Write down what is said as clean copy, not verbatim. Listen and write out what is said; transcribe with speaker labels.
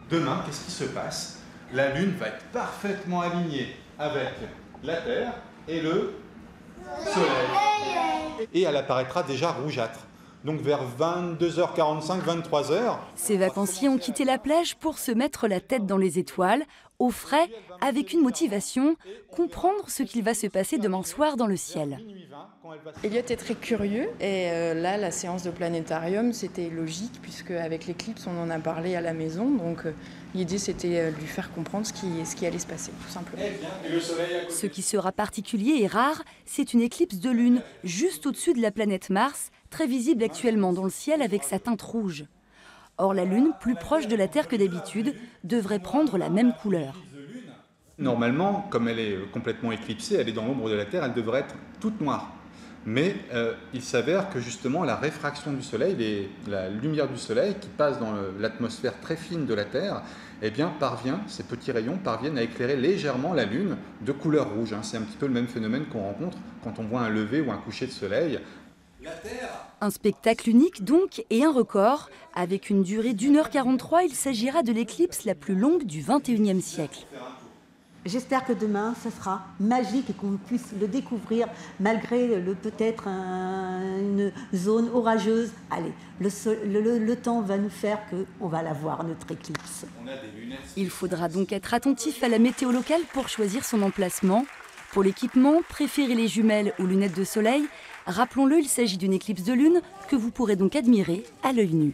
Speaker 1: Demain, qu'est-ce qui se passe? La Lune va être parfaitement alignée avec la Terre et le Soleil. Et elle apparaîtra déjà rougeâtre. Donc vers 22h45, 23h.
Speaker 2: Ces vacanciers ont quitté la plage pour se mettre la tête dans les étoiles, au frais, avec une motivation, comprendre ce qu'il va se passer demain soir dans le ciel.
Speaker 3: Elliot est très curieux et là, la séance de planétarium, c'était logique puisque avec l'éclipse, on en a parlé à la maison. Donc l'idée, c'était de lui faire comprendre ce qui allait se passer, tout simplement.
Speaker 2: Ce qui sera particulier et rare, c'est une éclipse de lune, juste au-dessus de la planète Mars, très visible actuellement dans le ciel avec sa teinte rouge. Or, la Lune, plus proche de la Terre que d'habitude, devrait prendre la même couleur.
Speaker 1: Normalement, comme elle est complètement éclipsée, elle est dans l'ombre de la Terre, elle devrait être toute noire. Mais il s'avère que justement la réfraction du Soleil, la lumière du Soleil qui passe dans l'atmosphère très fine de la Terre, eh bien, ces petits rayons parviennent à éclairer légèrement la Lune de couleur rouge. C'est un petit peu le même phénomène qu'on rencontre quand on voit un lever ou un coucher de soleil.
Speaker 2: Un spectacle unique donc et un record. Avec une durée d'1h43, il s'agira de l'éclipse la plus longue du XXIe siècle.
Speaker 4: J'espère que demain, ça sera magique et qu'on puisse le découvrir malgré peut-être une zone orageuse. Allez, le temps va nous faire qu'on va la voir, notre éclipse.
Speaker 2: Il faudra donc être attentif à la météo locale pour choisir son emplacement. Pour l'équipement, préférez les jumelles ou lunettes de soleil. Rappelons-le, il s'agit d'une éclipse de lune que vous pourrez donc admirer à l'œil nu.